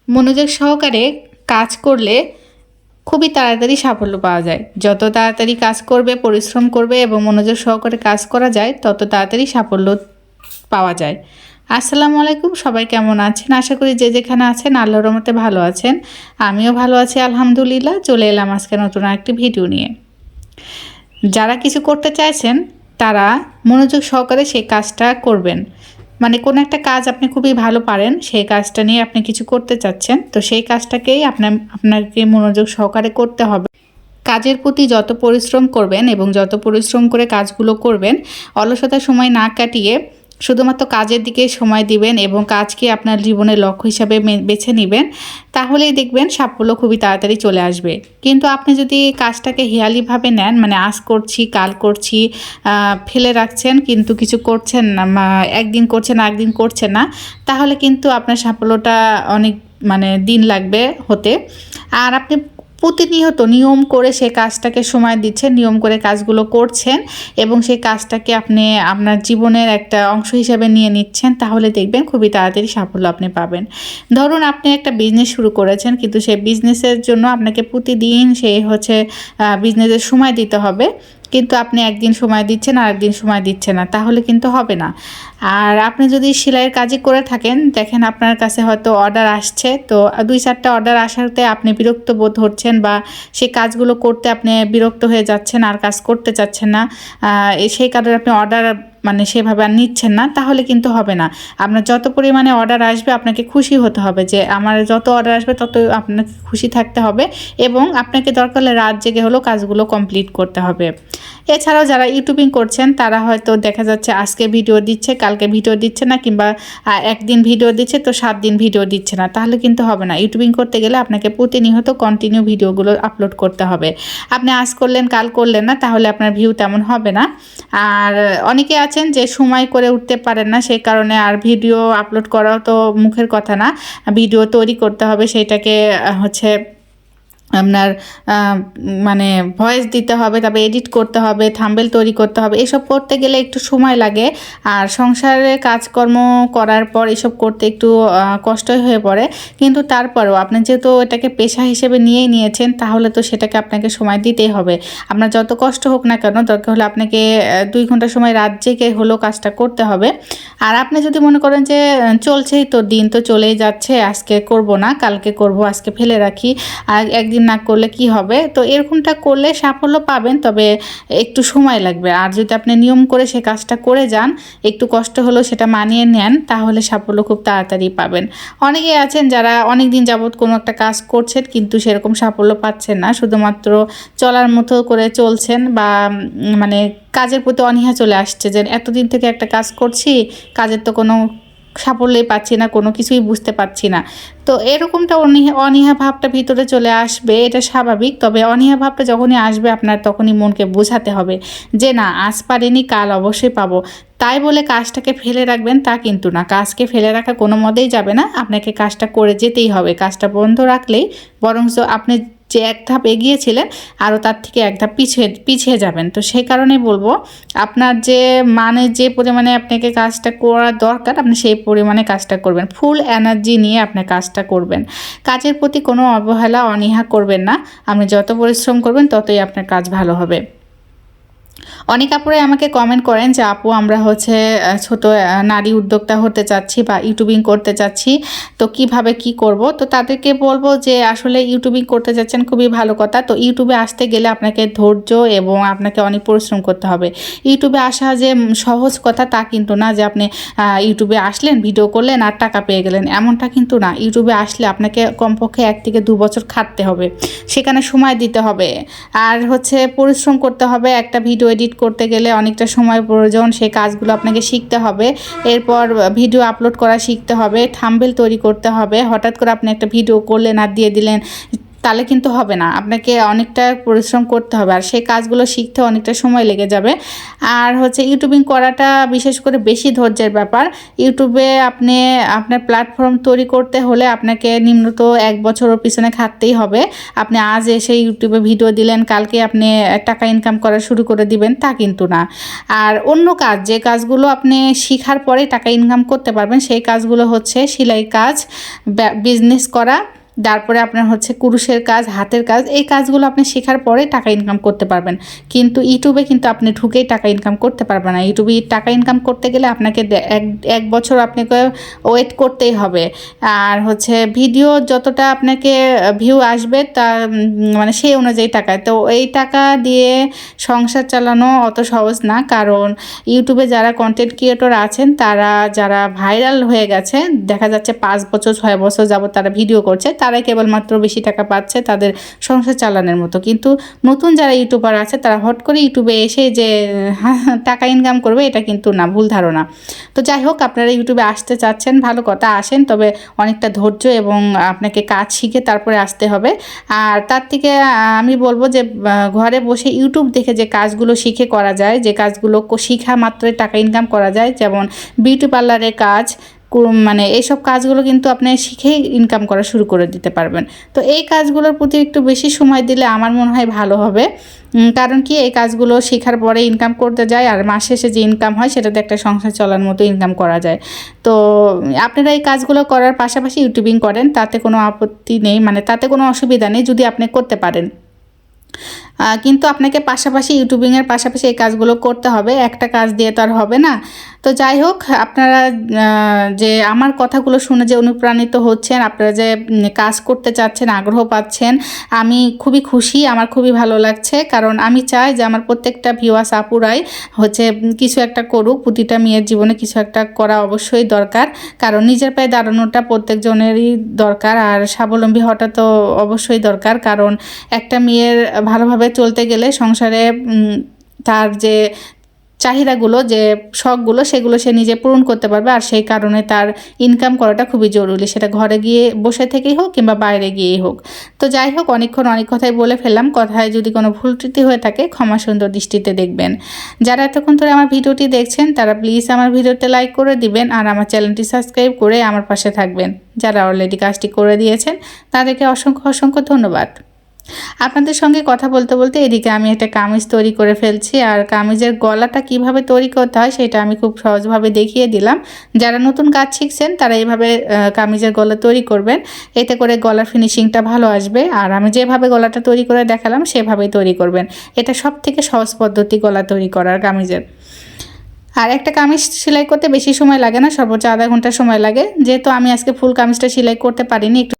মনোযোগ সহকারে কাজ করলে খুবই তাড়াতাড়ি সাফল্য পাওয়া যায়। যত তাড়াতাড়ি কাজ করবে, পরিশ্রম করবে এবং মনোযোগ সহকারে কাজ করা যায়, তত তাড়াতাড়ি সাফল্য পাওয়া যায়। আসসালামু আলাইকুম, সবাই কেমন আছেন? আশা করি যে যেখানে আছেন আল্লাহর রহমতে ভালো আছেন। আমিও ভালো আছি আলহামদুলিল্লাহ। চলে এলাম আজকে নতুন একটি ভিডিও নিয়ে। যারা কিছু করতে চাইছেন তারা মনোযোগ সহকারে সেই কাজটা করবেন। মানে কোনো একটা কাজ আপনি খুবই ভালো পারেন, সেই কাজটা নিয়ে আপনি কিছু করতে চাচ্ছেন, তো সেই কাজটাকেই আপনাকে মনোযোগ সহকারে করতে হবে। কাজের প্রতি যত পরিশ্রম করবেন এবং যত পরিশ্রম করে কাজগুলো করবেন, অলসতার সময় না কাটিয়ে শুধুমাত্র কাজের দিকে সময় দিবেন এবং কাজকে আপনার জীবনের লক্ষ্য হিসাবে বেছে নেবেন, তাহলেই দেখবেন সাফল্য খুবই তাড়াতাড়ি চলে আসবে। কিন্তু আপনি যদি কাজটাকে হেয়ালিভাবে নেন, মানে আজ করছি কাল করছি ফেলে রাখছেন কিন্তু কিছু করছেন না, একদিন করছেন একদিন করছেন না, তাহলে কিন্তু আপনার সাফল্যটা অনেক দিন লাগবে হতে। আর আপনি প্রতিনিয়ত নিয়ম করে সেই কাজটাকে সময় দিচ্ছেন, নিয়ম করে কাজগুলো করছেন এবং সেই কাজটাকে আপনি আপনার জীবনের একটা অংশ হিসেবে নিয়ে নিচ্ছেন, তাহলে দেখবেন খুবই তাড়াতাড়ি সাফল্য আপনি পাবেন। ধরুন আপনি একটা বিজনেস শুরু করেছেন, কিন্তু সেই বিজনেসের জন্য আপনাকে প্রতিদিন বিজনেসের সময় দিতে হবে, কিন্তু আপনি একদিন সময় দিচ্ছেন আর একদিন সময় দিচ্ছেন না, তাহলে কিন্তু হবে না। আর আপনি যদি সেলাইয়ের কাজই করে থাকেন, দেখেন আপনার কাছে হয়তো অর্ডার আসছে, তো 2-4টা অর্ডার আসাতে আপনি বিরক্ত বোধ হচ্ছেন বা সেই কাজগুলো করতে আপনি বিরক্ত হয়ে যাচ্ছেন, আর কাজ করতে চাচ্ছেন না, সেই কারণে আপনি অর্ডার সেভাবে আর নিচ্ছেন না, তাহলে কিন্তু হবে না। আপনার যত পরিমাণে অর্ডার আসবে আপনাকে খুশি হতে হবে, যে আমার যত অর্ডার আসবে তত আপনাকে খুশি থাকতে হবে এবং আপনাকে দরকার হলে রাত জেগে হলেও কাজগুলো কমপ্লিট করতে হবে। এছাড়াও যারা ইউটিউবিং করছেন তারা হয়তো দেখা যাচ্ছে আজকে ভিডিও দিচ্ছে, কালকে ভিডিও দিচ্ছে না, কিংবা একদিন ভিডিও দিচ্ছে তো 7 দিন ভিডিও দিচ্ছে না, তাহলে কিন্তু হবে না। ইউটিউবিং করতে গেলে আপনাকে প্রতিনিয়ত কন্টিনিউ ভিডিওগুলো আপলোড করতে হবে। আপনি আজ করলেন কাল করলেন না, তাহলে আপনার ভিউ তেমন হবে না। আর অনেকে আছেন যে সময় করে উঠতে পারেন না, সেই কারণে আর ভিডিও আপলোড করাও তো মুখের কথা না, ভিডিও তৈরি করতে হবে, সেটাকে আপনার ভয়েস দিতে হবে, তারপরে এডিট করতে হবে, থাম্বনেল তৈরি করতে হবে, এসব করতে গেলে একটু সময় লাগে। আর সংসারে কাজকর্ম করার পর এসব করতে একটু কষ্টই হয়ে পড়ে, কিন্তু তারপরেও আপনি যেহেতু এটাকে পেশা হিসেবে নিয়েই নিয়েছেন, তাহলে তো সেটাকে আপনাকে সময় দিতেই হবে। আপনার যত কষ্ট হোক না কেন, দরকার হলে আপনাকে 2 ঘন্টা সময় রাত জেগে হলেও কাজটা করতে হবে। আর আপনি যদি মনে করেন যে চলছেই তো, দিন তো চলেই যাচ্ছে, আজকে করব না কালকে করব, আজকে ফেলে রাখি, আর একদিন না করলে কি হবে, তো এরকমটা করলে সাফল্য পাবেন, তবে একটু সময় লাগবে। আর যদি আপনি নিয়ম করে সে কাজটা করে যান, একটু কষ্ট হলেও সেটা মানিয়ে নেন, তাহলে সাফল্য খুব তাড়াতাড়ি পাবেন। অনেকেই আছেন যারা অনেক দিন যাবৎ কোনো একটা কাজ করছেন কিন্তু সেরকম সাফল্য পাচ্ছেন না, শুধুমাত্র চলার মতো করে চলছেন, বা কাজের প্রতি অনীহা চলে আসছে, যে এতদিন থেকে একটা কাজ করছি, কাজের তো কোনো সাফল্যই পাচ্ছি না, কোনো কিছুই বুঝতে পারছি না। তো এরকমটা অনীহা ভাবটা ভিতরে চলে আসবে, এটা স্বাভাবিক। তবে অনীহা ভাবটা যখনই আসবে আপনার, তখনই মনকে বোঝাতে হবে যে না, আজ পারিনি কাল অবশ্যই পাবো। তাই বলে কাজটাকে ফেলে রাখবেন তা কিন্তু না, কাজকে ফেলে রাখা কোনো মতেই যাবে না, আপনাকে কাজটা করে যেতেই হবে। কাজটা বন্ধ রাখলেই বরঞ্চ আপনি যে এক ধাপ এগিয়েছিলেন আরও তার থেকে এক ধাপ পিছিয়ে যাবেন। তো সেই কারণেই বলবো, আপনার যে পরিমাণে আপনাকে কাজটা করা দরকার, আপনি সেই পরিমাণে কাজটা করবেন, ফুল এনার্জি নিয়ে আপনি কাজটা করবেন। কাজের প্রতি কোনো অবহেলা অনীহা করবেন না, আপনি যত পরিশ্রম করবেন ততই আপনার কাজ ভালো হবে। অনেক আপুরাই আমাকে কমেন্ট করেন যে আপু, আমরা ছোট নারী উদ্যোক্তা হতে চাচ্ছি বা ইউটিউবিং করতে চাচ্ছি, তো কিভাবে কি করব। তো তাদেরকে বলবো যে আসলে ইউটিউবিং করতে যাচ্ছেন খুবই ভালো কথা, তো ইউটিউবে আসতে গেলে আপনাকে ধৈর্য এবং আপনাকে অনেক পরিশ্রম করতে হবে। ইউটিউবে আসা যে সহজ কথা তা কিন্তু না, যে আপনি ইউটিউবে আসলেন, ভিডিও করলেন আর টাকা পেয়ে গেলেন, এমনটা কিন্তু না। ইউটিউবে আসলে আপনাকে কমপক্ষে 1 থেকে 2 বছর খাটতে হবে, সেখানে সময় দিতে হবে, আর পরিশ্রম করতে হবে। একটা ভিডিও এডিট করতে গেলে অনেকটা সময় প্রয়োজন, সেই কাজগুলো আপনাকে শিখতে হবে। এরপর ভিডিও আপলোড করা শিখতে হবে, থাম্বনেল তৈরি করতে হবে। হঠাৎ করে আপনি একটা ভিডিও করলেন আর দিয়ে দিলেন, তাহলে কিন্তু হবে না, আপনাকে অনেকটা পরিশ্রম করতে হবে, আর সেই কাজগুলো শিখতে অনেকটা সময় লেগে যাবে। আর হচ্ছে ইউটিউবিং করাটা বিশেষ করে বেশি ধৈর্যের ব্যাপার। ইউটিউবে আপনি আপনার প্ল্যাটফর্ম তৈরি করতে হলে আপনাকে নিম্নত 1 বছরের পিছনে খাটতেই হবে। আপনি আজ এসে ইউটিউবে ভিডিও দিলেন, কালকে আপনি টাকা ইনকাম করা শুরু করে দিবেন, তা কিন্তু না। আর অন্য কাজ, যে কাজগুলো আপনি শিখার পরে টাকা ইনকাম করতে পারবেন, সেই কাজগুলো হচ্ছে সেলাই কাজ, বিজনেস করা, তারপরে আপনার হচ্ছে কুরুশের কাজ, হাতের কাজ। এই কাজগুলো আপনি শেখার পরে টাকা ইনকাম করতে পারবেন। কিন্তু ইউটিউবে কিন্তু আপনি ঢুকেই টাকা ইনকাম করতে পারবেন না। ইউটিউবে টাকা ইনকাম করতে গেলে আপনাকে এক বছর আপনাকে ওয়েট করতেই হবে। আর হচ্ছে ভিডিও যতটা আপনাকে ভিউ আসবে তা মানে সেই অনুযায়ী টাকায়, তো এই টাকা দিয়ে সংসার চালানো অত সহজ না। কারণ ইউটিউবে যারা কন্টেন্ট ক্রিয়েটর আছেন, তারা যারা ভাইরাল হয়ে গেছে, দেখা যাচ্ছে 5 বছর 6 বছর যাবত তারা ভিডিও করছে, তারাই কেবলমাত্র বেশি টাকা পাচ্ছে তাদের সংসার চালানোর মতো। কিন্তু নতুন যারা ইউটিউবার আছে, তারা হট করে ইউটিউবে এসে যে টাকা ইনকাম করবে, এটা কিন্তু না, ভুল ধারণা। তো যাই হোক, আপনারা ইউটিউবে আসতে চাচ্ছেন, ভালো কথা, আসেন, তবে অনেকটা ধৈর্য এবং আপনাকে কাজ শিখে তারপরে আসতে হবে। আর তার থেকে আমি বলবো যে ঘরে বসে ইউটিউব দেখে যে কাজগুলো শিখে করা যায়, যে কাজগুলো শিখা মাত্রই টাকা ইনকাম করা যায়, যেমন বিউটি পার্লারের কাজ, মানে এইসব কাজগুলো কিন্তু আপনি শিখেই ইনকাম করা শুরু করে দিতে পারবেন। তো এই কাজগুলোর প্রতি একটু বেশি সময় দিলে আমার মনে হয় ভালো হবে। কারণ কি, এই কাজগুলো শেখার পরে ইনকাম করতে যায়, আর মাস শেষে যে ইনকাম হয় সেটাতে একটা সংসার চলার মতো ইনকাম করা যায়। তো আপনারা এই কাজগুলো করার পাশাপাশি ইউটিউবিং করেন, তাতে কোনো আপত্তি নেই, মানে তাতে কোনো অসুবিধা নেই যদি আপনি করতে পারেন। কিন্তু আপনাকে পাশাপাশি ইউটিউবিংয়ের পাশাপাশি এই কাজগুলো করতে হবে, একটা কাজ দিয়ে তো আর হবে না। তো যাই হোক, আপনারা যে আমার কথাগুলো শুনে যে অনুপ্রাণিত হচ্ছেন, আপনারা যে কাজ করতে চাচ্ছেন, আগ্রহ পাচ্ছেন, আমি খুবই খুশি, আমার খুবই ভালো লাগছে। কারণ আমি চাই যে আমার প্রত্যেকটা ভিউয়ার্স আপুরাই হচ্ছে কিছু একটা করুক। প্রতিটা মেয়ের জীবনে কিছু একটা করা অবশ্যই দরকার, কারণ নিজের পায়ে দাঁড়ানোটা প্রত্যেকজনেরই দরকার, আর স্বাবলম্বী হওয়াটা তো অবশ্যই দরকার। কারণ একটা মেয়ের ভালোভাবে চলতে গেলে সংসারে তার যে চাহিদাগুলো, যে শখগুলো, সেগুলো সে নিজে পূরণ করতে পারবে। আর সেই কারণে তার ইনকাম করাটা খুবই জরুরি, সেটা ঘরে গিয়ে বসে থেকেই হোক কিংবা বাইরে গিয়েই হোক। তো যাই হোক, অনেকক্ষণ অনেক কথাই বলে ফেললাম। কথায় যদি কোনো ভুল ত্রুটি হয়ে থাকে, ক্ষমা সুন্দর দৃষ্টিতে দেখবেন। যারা এতক্ষণ ধরে আমার ভিডিওটি দেখছেন, তারা প্লিজ আমার ভিডিওতে লাইক করে দিবেন, আর আমার চ্যানেলটি সাবস্ক্রাইব করে আমার পাশে থাকবেন। যারা অলরেডি কাজটি করে দিয়েছেন, তাদেরকে অসংখ্য অসংখ্য ধন্যবাদ। আপনাদের সঙ্গে কথা বলতে বলতে এদিকে আমি একটা কামিজ তৈরি করে ফেলছি, আর কামিজের গলাটা কিভাবে তৈরি করতে হয় সেটা আমি খুব সহজভাবে দেখিয়ে দিলাম। যারা নতুন কাজ শিখছেন, তারা এইভাবে কামিজের গলা তৈরি করবেন, এতে করে গলার ফিনিশিংটা ভালো আসবে। আর আমি যেভাবে গলাটা তৈরি করে দেখালাম সেভাবেই তৈরি করবেন। এটা সব থেকে সহজ পদ্ধতি গলা তৈরি করার কামিজের। আর একটা কামিজ সেলাই করতে বেশি সময় লাগে না, সর্বোচ্চ আধা ঘন্টা সময় লাগে। যেহেতু আমি আজকে ফুল কামিজটা সেলাই করতে পারিনি, একটু